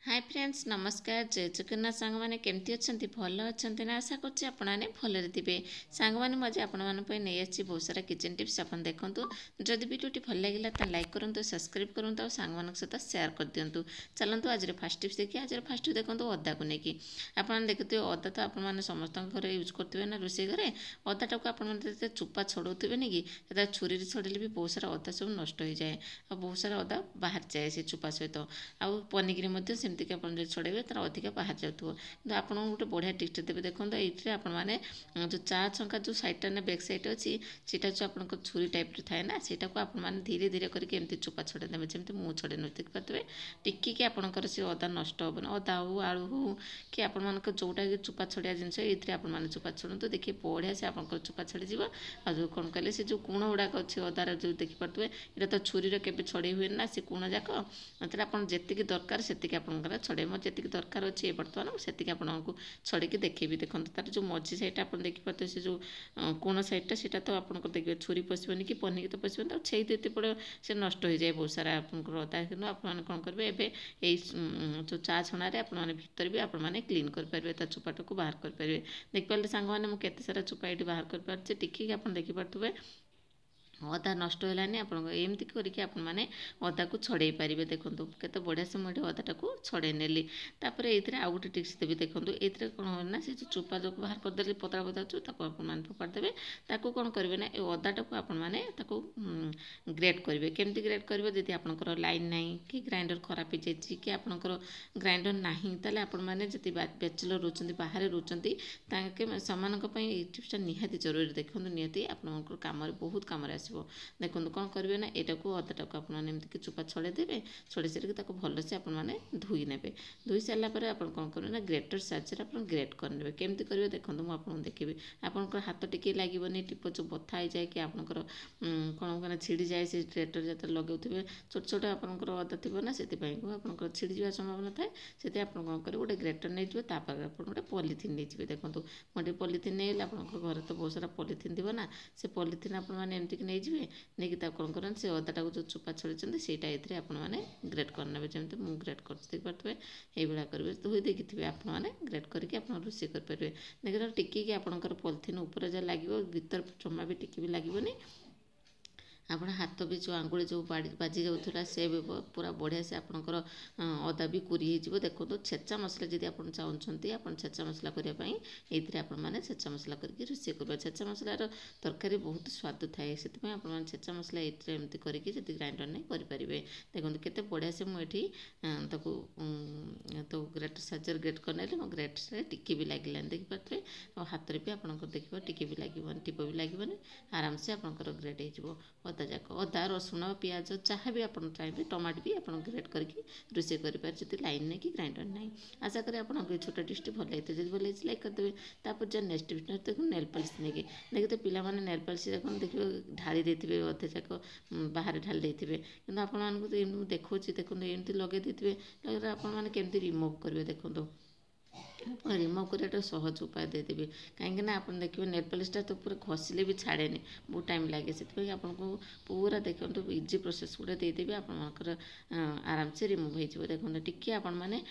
Hi friends नमस्कार जय जगन्नाथ सांग मैंने केमती अच्छा भल अच्छा ना आशा करछि आपने भलरे थे सांग मैंने मुझे आपंप नहीं आसी बहुत सारा किचन टिप्स आप देखूँ जदि वीडियोटी भल लगे तो लाइक करूँ सब्सक्राइब करूँ और सांग सहित सेयार कर दिंतु चलतु आज फास्ट टिप्स देखिए आज फास्ट देखो अदा को लेकिन आपने देखते अदा तो आपने समस्त घर यूज करेंगे ना रोषे घरे अदाटा को आपते चुपा छड़ाऊे नहीं कि छुरी छड़ेले भी बहुत सारा अदा सब नष्ट हो जाए और बहुत सारा अदा बाहर जाए से चुपा सहित आउ पनिकी सेमती आप छड़ेबे तार अधिक बाहर जाऊँ कि आपको गोटे बढ़िया टिप्स देवे देखो ये आपने जो चा छंका जो सैडटा ना बैक सैड अच्छी सीटा जो आप छुरी टाइप थाए ना सीटा को आप धीरे धीरे करके चुपा छड़े देवे जमी मुँह छड़े न देखिए टिकी कि आपंकर से अदा नष्ट हेन अदा हो आलू हो कि आप जोटा कि चुपा छड़िया जिनस ये आपने चुपा छड़ू देखिए बढ़िया से आप चुपा छड़ी जो कौन कहले से जो गुण गुड़ाक अच्छे अदार जो देखिपे ये तो छुरी के छड़े हुए ना से गुण जाक आप जी दरकार से आप छड़े मोर जी दरकार अच्छे बर्तमान से आपको छड़े देखेबी देखो तार जो मझी साइड आप देखिए से जो कोण साइडटा से तो आप देखिए छुरी पशनी कि पनिकी तो पशनी तो छे देते पड़े से नष्ट हो जाए बहुत सारा आपंकर अदा कि आपने कौन करेंगे एवं जो चा छणारे आपने भितर भी आपने क्लीन करेंगे चुपाटा को बाहर करेंगे देखिपारे सांग मैंने मुझे सारा चुपा ये बाहर कर टिकी आप देखिपे अदा नष्ट होलानी आपमती करके आपने अदा को छड़े पारे देखो केत बढ़िया से मुझे अदाटा को छड़े नेली तापर ये आउ गोटे टिप्स देवी देखो ये कौन होना से जो चुपा जो बाहर करदे पतला पतला आपने फोपाड़देवे ताको कौन करेंगे ना ये अदाटा को आपने ग्रेट करेंगे केमती ग्रेट करेंगे जदि आपंकर लाइन ना कि ग्राइंडर खराब हो जाए कि आपंकर ग्राइंडर ना ताले आपने जी बैचलर रोचते बाहर रोचते ये टिप्सटा निहाती जरूरी देखो निहाती आपंकर कम बहुत कम आस देखो कौन करेंगे ना यहाँ को अदाटा को आपने चुपा छड़े देवे छड़े सारिक भलसे आपने धोई ने धोई सारापर आप कौन करेंगे ना ग्रेटर साइज आप ग्रेट करने केमती करेंगे देखो मुझे आपको देखी आपंकर हाथ टिके लगे टिप जो बथा हो जाए कि आपंकर कौन कहना छिड़ी जाए से ग्रेटर जो लगे छोट छोट आपंकर अदा थी ना से आपंकर छिड़ी जावा संभावना थाए से आप कौन करेंगे गोटे ग्रेटर नहीं जाए आप गोटे पॉलीथिन नहीं देखो गोटे पॉलीथिन नहीं आप घर तो बहुत सारा पॉलीथिन थी ना से पॉलीथिन आपने एमती नहीं नहीं कौन करें से अदाटा को जो चुपा छड़ी से आपने ग्रेट करने जमी मुझे ग्रेट कर देखिए ये करेंगे धोई देखिए आपने ग्रेट करके आप रोषे करेंगे देखिए टिकी आपंकर पॉलीथिन उपर जहाँ लगे भीतर जमा भी टिकी भी लगे आप हाथ भी जो आंगुली जो बाजी जाऊला से भी पूरा बढ़िया से आपंकर अदा भी कुरी हो देखो तो छेचा मसला जब आप चाहते आप छेचा मसला करने ये आपने छेचा मसला करके रोषे करेंगे छेचा मसलार तरकारी बहुत स्वाद थाए से आप छेचा मसला ये एमती करके जब ग्राइंडर नहीं करेंगे देखो केते बढ़िया से मुझे तो ग्रेट साइजर ग्रेट करने मो ग्रेट से टिकी भी लगे देखिपे और हाथ में भी आप देखिए टिकी भी लगे टीप भी लगे आराम से आपंकर ग्रेट हो अदा जाक अदा रसुण पिज जहाँ भी आप चाहिए टमाटो भी आप ग्रेट करके रोषे करेंगे जी लाइन नहीं कि ग्राइंडर नहीं आशा करें आपको छोट डिश भल लगे जब भल लाइक करदेवे तापर जो नेक्स्ट टिप्स देखो नेल पॉलिश नहीं देखते पिलाने नेल पॉलिश देखिए ढाली देते अधे जाक बाहर ढाली देते कि आपको देखो देखो एमती लगे देते आपमती रिमुव करेंगे देखो रिमुव कर सहज उपाय देदेवी कहीं आप देखिए नेल पॉलिशटा तो पूरा घषिले भी छाड़े बहुत टाइम लगे से आपको पूरा देखो इजी प्रोसेस गोटे देदेवी आपंकर आराम से रिमुव हो देखो टिके आपने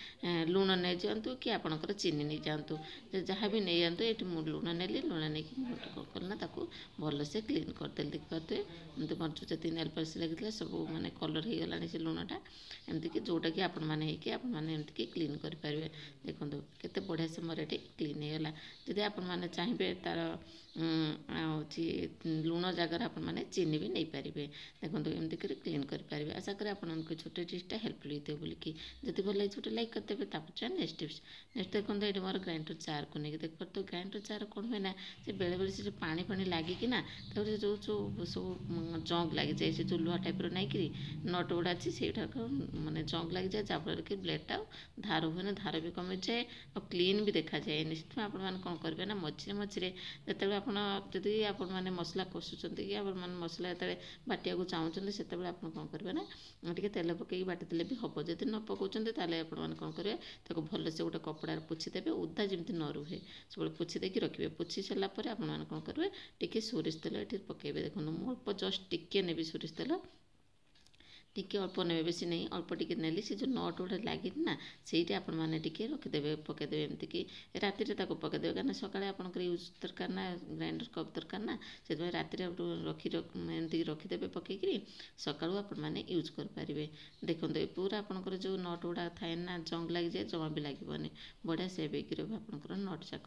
लुण नहीं जातु कि आपंकर चीनी नहीं जातु जहाँ भी नहीं जातु ये लुण नेली लुण नहीं कलना भल से क्लीन करदे देखिए एमती कर नेल पॉलिश लगी सब माने कलर हो गलानी से लुणटा एमती कि जोटा कि आपने एमती क्लीन करेंगे देखो केते बढ़िया से मोर ये क्लीन होगा जदि आपने चाहिए तार लुण जगार आपने चीनी भी नहीं पारे देखो एमती कर क्लीन करेंगे आशा करें आपको छोटे टिप्सटा हेल्पफुल होते बोलिकी जब भल लगे छोटे लाइक करदेवे नेक्स्ट टिप्स नेक्स्ट देखो ये मोर ग्राइंडर जार को लेकिन देख तो ग्राइंडर जार कौन हुए ना से बेले बेले से जो पानी फानी लगिकी ना जो जो सब जंग लगी जाए से जो लुहा टाइप नाई कि नट गुड़ा अच्छी से मानने जंग लगी जाए जहाँफल कि ब्लेडटा धार हुए धार भी कमी जाए और क्लीन भी देखा जाए निश्चित आपने कौन करेंगे ना मझे मझे जो आपड़ी आपने मसला कषुच्च कि आप मसला जो बाटिया को चाहते से आप कौन करेंगे ना टे तेल पकई बाटी देले भी हम जब न पकाते आपने कौन करेंगे भल से गोटे कपड़ा पोछीदेवे उदा जमी न रुहे सब पोछी देकी रखिए पोछी सारापर आपने कौन करेंगे टी सोरिष तेल ये पकड़े देखो अल्प जस्ट टिके नेबी सोरिष तेल टिके अल्प ने बेसी नहीं अल्प टिके नेली से जो नट गुड़ा लगी ना ସେଇଠି ଆପଣମାନେ ଟିକେ ରଖିଦେବେ ପକାଇଦେବେ ଏମିତିକି ରାତିରେ ତାକୁ ପକାଇଦେବେ କାରଣ ସକାଳେ ଆପଣଙ୍କର ୟୁଜ୍ ଦରକାର ନା ଗ୍ରାଇଣ୍ଡର କପ୍ ଦରକାର ନା ସେଥିପାଇଁ ରାତିରେ ଏମିତିକି ରଖିଦେବେ ପକାଇକିରି ସକାଳୁ ଆପଣମାନେ ୟୁଜ୍ କରିପାରିବେ। ଦେଖନ୍ତୁ ଏ ପୁରା ଆପଣଙ୍କର ଯେଉଁ ନଟ୍ ଗୁଡ଼ା ଥାଏ ନା ଜଙ୍ଗ ଲାଗିଯାଏ ଜମା ବି ଲାଗିବନି ବଢ଼ିଆ ସେଭ୍ ହେଇକି ରହିବ ଆପଣଙ୍କର ନଟ୍ ଯାକ।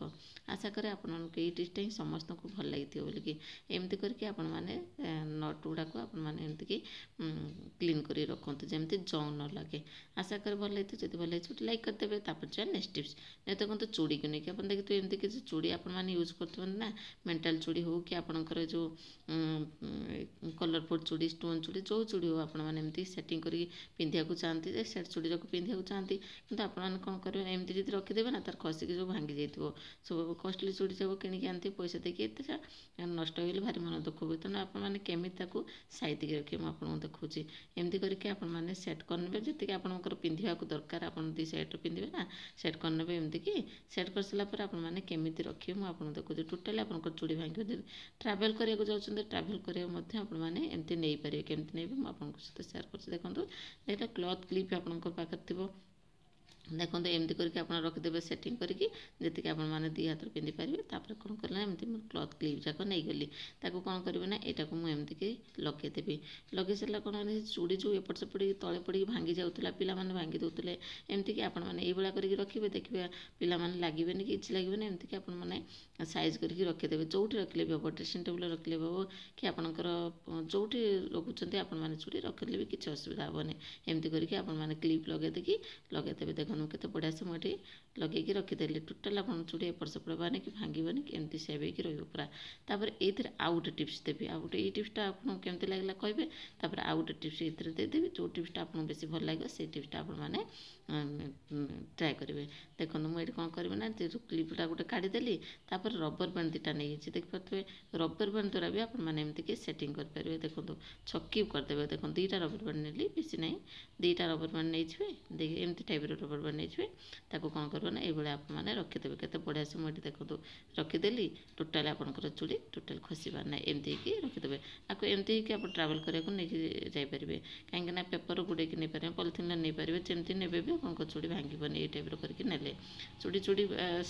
ଆଶା କରେ ଆପଣମାନଙ୍କୁ ଏଇ ଡିଶ୍ଟା ହିଁ ସମସ୍ତଙ୍କୁ ଭଲ ଲାଗିଥିବ ବୋଲିକି ଏମିତି କରିକି ଆପଣମାନେ ନଟ୍ ଗୁଡ଼ାକୁ ଆପଣମାନେ ଏମିତିକି କ୍ଲିନ୍ କରି ରଖନ୍ତୁ ଯେମିତି ଜଙ୍ଗ ନ ଲାଗେ। ଆଶା କରେ ଭଲ ହେଇଥିବ ଯଦି ଭଲ ହେଇଛି ଗୋଟେ ଲାଇକ୍ କରିଦେବେ। ତାପରେ ଯିବା ନେକ୍ସଟ ଟିପ୍ସ ଦେଖନ୍ତୁ ଚୁଡ଼ିକୁ ନେଇକି ଆପଣ ଦେଖିଥିବେ ଏମିତି କିଛି ଚୁଡ଼ି ଆପଣମାନେ ୟୁଜ୍ କରୁଥିବେ ନା ମେଣ୍ଟାଲ ଚୁଡ଼ି ହେଉ କି ଆପଣଙ୍କର ଯେଉଁ କଲରଫୁଲ୍ ଚୁଡ଼ି ଷ୍ଟୋନ୍ ଚୁଡ଼ି ଯେଉଁ ଚୁଡ଼ି ହେଉ ଆପଣମାନେ ଏମିତି ସେଟିଂ କରିକି ପିନ୍ଧିବାକୁ ଚାହାନ୍ତି ଯେ ସେଟ୍ ଚୁଡ଼ି ଯାକ ପିନ୍ଧିବାକୁ ଚାହାନ୍ତି କିନ୍ତୁ ଆପଣମାନେ କ'ଣ କରିବେ ଏମିତି ଯଦି ରଖିଦେବେ ନା ତାର ଖସିକି ଯେଉଁ ଭାଙ୍ଗି ଯାଇଥିବ ସବୁ କଷ୍ଟଲି ଚୁଡ଼ି ଯାକ କିଣିକି ଆଣିଥିବେ ପଇସା ଦେଇକି ଏତେ ନଷ୍ଟ ହେଇଗଲେ ଭାରି ମନ ଦୁଃଖ ହୁଏ। ତେଣୁ ଆପଣମାନେ କେମିତି ତାକୁ ସାଇତିକି ରଖିବେ ମୁଁ ଆପଣଙ୍କୁ ଦେଖାଉଛି। ଏମିତି କରିକି ଆପଣମାନେ ସେଟ୍ କରିନେବେ ଯେତିକି ଆପଣଙ୍କର ପିନ୍ଧିବାକୁ ଦରକାର ଆପଣ ଦୁଇ ସାଇଡ଼୍ରେ ପିନ୍ଧିବେ ନା ସେଟ୍ କରିନେବେ ଏମିତିକି ସେଟ୍ କରିସାରିଲା ପରେ ଆପଣମାନେ କେମିତି ରଖିବେ ମୁଁ ଆପଣଙ୍କୁ ଦେଖାଉଛି। ଟୋଟାଲି ଆପଣଙ୍କର ଚୁଡ଼ି ଭାଙ୍ଗିବ ଯଦି ଟ୍ରାଭେଲ୍ କରିବାକୁ ଯାଉଛନ୍ତି ଟ୍ରାଭେଲ୍ କରିବାକୁ ମଧ୍ୟ ଆପଣମାନେ ଏମିତି ନେଇପାରିବେ କେମିତି ନେବେ ମୁଁ ଆପଣଙ୍କ ସହିତ ସେୟାର କରୁଛି। ଦେଖନ୍ତୁ ଏଇଟା କ୍ଲଥ୍ କ୍ଲିପ୍ ଆପଣଙ୍କ ପାଖରେ ଥିବ ଦେଖନ୍ତୁ ଏମିତି କରିକି ଆପଣ ରଖିଦେବେ ସେଟିଂ କରିକି ଯେତିକି ଆପଣମାନେ ଦୁଇ ହାତରେ ପିନ୍ଧିପାରିବେ। ତାପରେ କ'ଣ କଲେ ନା ଏମିତି ମୁଁ କ୍ଲଥ୍ କ୍ଲିପ୍ ଯାକ ନେଇଗଲି ତାକୁ କ'ଣ କରିବେ ନା ଏଇଟାକୁ ମୁଁ ଏମିତିକି ଲଗେଇଦେବି। ଲଗେଇ ସାରିଲା କ'ଣ ଚୁଡ଼ି ଯେଉଁ ଏପଟ ସେପଟ ତଳେ ପଡ଼ିକି ଭାଙ୍ଗି ଯାଉଥିଲା ପିଲାମାନେ ଭାଙ୍ଗି ଦେଉଥିଲେ ଏମିତିକି ଆପଣମାନେ ଏଇଭଳିଆ କରିକି ରଖିବେ ଦେଖିବେ ପିଲାମାନେ ଲାଗିବେନି କି କିଛି ଲାଗିବେନି ଏମିତିକି ଆପଣମାନେ ସାଇଜ୍ କରିକି ରଖିଦେବେ। ଯେଉଁଠି ରଖିଲେ ବି ହେବ ଡ୍ରେସିଂ ଟେବୁଲ୍ରେ ରଖିଲେ ବି ହେବ କି ଆପଣଙ୍କର ଯେଉଁଠି ରଖୁଛନ୍ତି ଆପଣମାନେ ଚୁଡ଼ି ରଖିଲେ ବି କିଛି ଅସୁବିଧା ହେବନି। ଏମିତି କରିକି ଆପଣମାନେ କ୍ଲିପ୍ ଲଗେଇଦେବେ ଦେଖନ୍ତୁ କେତେ ବଢ଼ିଆ ସେ ମୁଁ ଏଠି ଲଗେଇକି ରଖିଦେଲି ଟୋଟାଲ୍ ଆପଣ ଚୁଡ଼ି ଏପଟ ସେପଟ ହେବନି କି ଭାଙ୍ଗିବନି କି ଏମିତି ସେଭ୍ ହେଇକି ରହିବ ପୁରା। ତାପରେ ଏଇଥିରେ ଆଉ ଗୋଟେ ଟିପ୍ସ ଦେବି ଆଉ ଗୋଟେ ଏଇ ଟିପ୍ସଟା ଆପଣଙ୍କୁ କେମିତି ଲାଗିଲା କହିବେ। ତାପରେ ଆଉ ଗୋଟେ ଟିପ୍ସ ଏଇଥିରେ ଦେଇଦେବି ଯେଉଁ ଟିପ୍ସଟା ଆପଣଙ୍କୁ ବେଶୀ ଭଲ ଲାଗିବ ସେଇ ଟିପ୍ସଟା ଆପଣମାନେ ଟ୍ରାଏ କରିବେ। ଦେଖନ୍ତୁ ମୁଁ ଏଇଠି କ'ଣ କରିବି ନା ଯେଉଁ କ୍ଲିପ୍ଟା ଗୋଟେ କାଢ଼ିଦେଲି ତାପରେ ରବର ବ୍ୟାଣ୍ଡ ଦୁଇଟା ନେଇଯାଇଛି ଦେଖିପାରୁଥିବେ ରବର ବ୍ୟାଣ୍ଡ ଦ୍ୱାରା ବି ଆପଣମାନେ ଏମିତିକି ସେଟିଂ କରିପାରିବେ। ଦେଖନ୍ତୁ ଛକି କରିଦେବେ ଦେଖନ୍ତୁ ଦୁଇଟା ରବର ବ୍ୟାଣ୍ଡ ନେଲି ବେଶୀ ନାହିଁ ଦୁଇଟା ରବର ବ୍ୟାଣ୍ଡ ନେଇଯିବେ ଦେଖି ଏମିତି ଟାଇପ୍ର ରବର ବ୍ୟାଣ୍ଡ ନେଇଯିବେ ତାକୁ କ'ଣ କରିବ ନା ଏଇଭଳିଆ ଆପଣମାନେ ରଖିଦେବେ କେତେ ବଢ଼ିଆ ସେ ମୁଁ ଏଠି ଦେଖନ୍ତୁ ରଖିଦେଲି ଟୋଟାଲି ଆପଣଙ୍କର ଚୁଡ଼ି ଟୋଟାଲ୍ ଖସିବାର ନାହିଁ ଏମିତି ହେଇକି ରଖିଦେବେ। ଆକୁ ଏମିତି ହେଇକି ଆପଣ ଟ୍ରାଭେଲ୍ କରିବାକୁ ନେଇକି ଯାଇପାରିବେ କାହିଁକିନା ପେପର ଗୁଡ଼େଇକି ନେଇପାରିବେ ପଲିଥିନରେ ନେଇପାରିବେ ଯେମିତି ନେବେ ବି ଆପଣଙ୍କ ଚୁଡ଼ି ଭାଙ୍ଗିବନି ଏଇ ଟାଇପ୍ର କରିକି ନେଲେ ଚୁଡ଼ି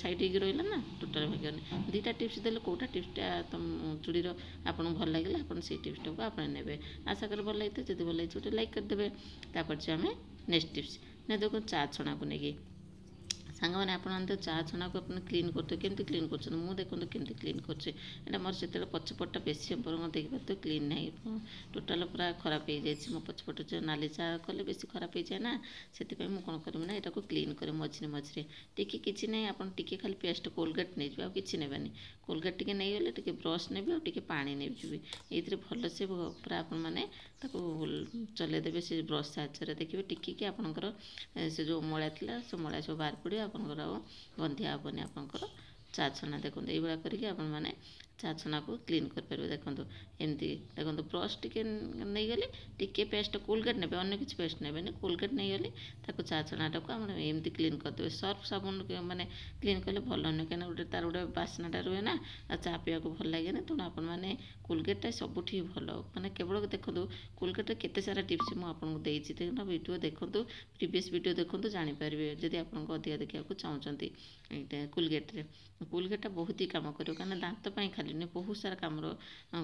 ସାଇଡ଼୍ ହେଇକି ରହିଲା ନା ଟୋଟାଲ୍ ଭାଙ୍ଗିବନି। ଦୁଇଟା ଟିପ୍ସ ଦେଲେ କେଉଁଟା ଟିପ୍ସଟା ଚୁଡ଼ିର ଆପଣଙ୍କୁ ଭଲ ଲାଗିଲା ଆପଣ ସେଇ ଟିପ୍ସଟାକୁ ଆପଣ ନେବେ। ଆଶା କରେ ଭଲ ଲାଗିଥିବ ଯଦି ଭଲ ହେଇଛି ଗୋଟେ ଲାଇକ୍ କରିଦେବେ। ତାପରେ ଯେ ଆମେ ନେକ୍ସଟ ଟିପ୍ସ ନା ଦେଖନ୍ତୁ ଚା ଛଣାକୁ ନେଇକି ସାଙ୍ଗମାନେ ଆପଣମାନେ ତ ଚା ଛଣାକୁ ଆପଣ କ୍ଲିନ୍ କରୁଥିବେ କେମିତି କ୍ଲିନ୍ କରୁଛନ୍ତି ମୁଁ ଦେଖନ୍ତୁ କେମିତି କ୍ଲିନ୍ କରୁଛି। ଏଇଟା ମୋର ସେତେବେଳେ ପଛପଟଟା ବେଶୀ ସମ୍ପର୍କ ଦେଖିପାରୁଥିବେ କ୍ଲିନ୍ ନାହିଁ ଟୋଟାଲ୍ ପୁରା ଖରାପ ହେଇଯାଇଛି ମୋ ପଛପଟ ଯେଉଁ ନାଲି ଚା କଲେ ବେଶୀ ଖରାପ ହେଇଯାଏ ନା ସେଥିପାଇଁ ମୁଁ କ'ଣ କରିବି ନା ଏଟାକୁ କ୍ଲିନ୍ କରେ ମଝିରେ ଟିକେ କିଛି ନାହିଁ ଆପଣ ଟିକେ ଖାଲି ପେଷ୍ଟ କୋଲଗେଟ୍ ନେଇଯିବେ ଆଉ କିଛି ନେବେନି କୋଲଗେଟ୍ ଟିକେ ନେଇଗଲେ ଟିକେ ବ୍ରସ୍ ନେବି ଆଉ ଟିକେ ପାଣି ନେଇଯିବି ଏଇଥିରେ ଭଲସେ ପୁରା ଆପଣମାନେ ତାକୁ ଚଲେଇଦେବେ ସେ ବ୍ରସ୍ ସାହାଯ୍ୟରେ ଦେଖିବେ ଟିକିକି ଆପଣଙ୍କର ସେ ଯେଉଁ ମଇଳା ଥିଲା ସେ ମଇଳା ସବୁ ବାହାରି ପଡ଼ିବ ଆପଣଙ୍କର ଆଉ ଗନ୍ଧିଆ ହେବନି ଆପଣଙ୍କର ଚା ଛଣା। ଦେଖନ୍ତୁ ଏଇଭଳିଆ କରିକି ଆପଣମାନେ ଚା ଛଣାକୁ କ୍ଲିନ୍ କରିପାରିବେ। ଦେଖନ୍ତୁ ଏମିତି ଦେଖନ୍ତୁ ବ୍ରସ୍ ଟିକେ ନେଇଗଲି ଟିକେ ପେଷ୍ଟ କୋଲଗେଟ୍ ନେବେ ଅନ୍ୟ କିଛି ପେଷ୍ଟ ନେବେନି କୋଲଗେଟ୍ ନେଇଗଲି ତାକୁ ଚା ଛଣାଟାକୁ ଆପଣ ଏମିତି କ୍ଲିନ୍ କରିଦେବେ। ସର୍ଫ ସାବୁନ ମାନେ କ୍ଲିନ୍ କଲେ ଭଲ ନୁହେଁ କାହିଁକିନା ତାର ଗୋଟେ ବାସ୍ନାଟା ରୁହେ ନା ଆଉ ଚା ପିଇବାକୁ ଭଲ ଲାଗେନି ତେଣୁ ଆପଣମାନେ କୋଲଗେଟ୍ଟା ସବୁଠି ଭଲ ମାନେ କେବଳ ଦେଖନ୍ତୁ କୋଲଗେଟ୍ରେ କେତେ ସାରା ଟିପ୍ସ ମୁଁ ଆପଣଙ୍କୁ ଦେଇଛି ତେଣୁ ଭିଡ଼ିଓ ଦେଖନ୍ତୁ ପ୍ରିଭିୟସ୍ ଭିଡ଼ିଓ ଦେଖନ୍ତୁ ଜାଣିପାରିବେ ଯଦି ଆପଣଙ୍କୁ ଅଧିକା ଦେଖିବାକୁ ଚାହୁଁଛନ୍ତି। ଏଇଟା କୋଲଗେଟ୍ଟା ବହୁତ ହି କାମ କରିବ କାରଣ ଦାନ୍ତ ପାଇଁ ଖାଲି ନୁହେଁ ବହୁତ ସାରା କାମର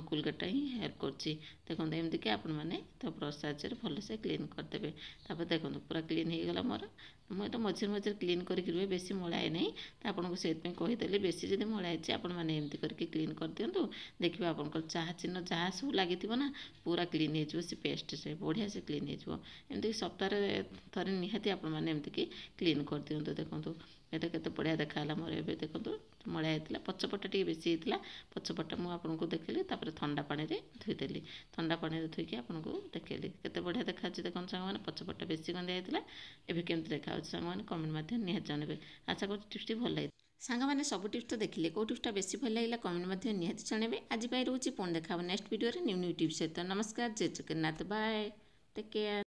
କୋଲଗେଟ୍ଟା ହିଁ ହେଲ୍ପ କରୁଛି। ଦେଖନ୍ତୁ ଏମିତିକି ଆପଣମାନେ ତ ବ୍ରସ୍ ସାହାଯ୍ୟରେ ଭଲସେ କ୍ଲିନ୍ କରିଦେବେ। ତାପରେ ଦେଖନ୍ତୁ ପୁରା କ୍ଲିନ୍ ହେଇଗଲା ମୋର ମୁଁ ଏଇଟା ମଝିରେ କ୍ଲିନ୍ କରିକି ରୁହେ ବେଶୀ ମଳାଏ ନାହିଁ ତ ଆପଣଙ୍କୁ ସେଇଥିପାଇଁ କହିଦେଲି ବେଶୀ ଯଦି ମଳା ହେଇଛି ଆପଣମାନେ ଏମିତି କରିକି କ୍ଲିନ୍ କରିଦିଅନ୍ତୁ ଦେଖିବେ ଆପଣଙ୍କର ଚାହା ଚିହ୍ନ ଯାହା ସବୁ ଲାଗିଥିବ ନା ପୁରା କ୍ଲିନ୍ ହେଇଯିବ ସେ ପେଷ୍ଟରେ ବଢ଼ିଆ ସେ କ୍ଲିନ୍ ହେଇଯିବ। ଏମିତିକି ସପ୍ତାହରେ ଥରେ ନିହାତି ଆପଣମାନେ ଏମିତିକି କ୍ଲିନ୍ କରିଦିଅନ୍ତୁ। ଦେଖନ୍ତୁ ଏଇଟା କେତେ ବଢ଼ିଆ ଦେଖାହେଲା ମୋର ଏବେ ଦେଖନ୍ତୁ ମଳା ହେଇଥିଲା ପଛପଟ ଟିକେ ବେଶୀ ହେଇଥିଲା ପଛପଟ ମୁଁ ଆପଣଙ୍କୁ ଦେଖେଇଲି ତାପରେ ଥଣ୍ଡା ପାଣିରେ ଧୋଇଦେଲି ଥଣ୍ଡା ପାଣିରେ ଧୋଇକି ଆପଣଙ୍କୁ ଦେଖେଇଲି କେତେ ବଢ଼ିଆ ଦେଖାଯାଉଛି ଦେଖନ୍ତୁ ସାଙ୍ଗମାନେ ପଛପଟ ବେଶୀ ଗନ୍ଧିଆ ହେଇଥିଲା ଏବେ କେମିତି ଦେଖାଯାଉଛି ସାଙ୍ଗମାନେ କମେଣ୍ଟ ମାଧ୍ୟମରେ ନିହାତି ଜଣାଇବେ। ଆଶା କରୁଛି ଟିପ୍ସଟି ଭଲ ଲାଗିଲା। ସାଙ୍ଗମାନେ ସବୁ ଟିପ୍ସ ତ ଦେଖିଲେ କେଉଁ ଟିପ୍ସଟା ବେଶୀ ଭଲ ଲାଗିଲା କମେଣ୍ଟ ମଧ୍ୟ ନିହାତି ଜଣାଇବେ। ଆଜି ପାଇଁ ରହୁଛି ପୁଣି ଦେଖା ହେବ ନେକ୍ସଟ ଭିଡ଼ିଓରେ ନ୍ୟୁ ଟିପ୍ସ ସହିତ। ନମସ୍କାର ଜୟ ଜଗନ୍ନାଥ ବାଏ ଟେକ୍ କେୟାର।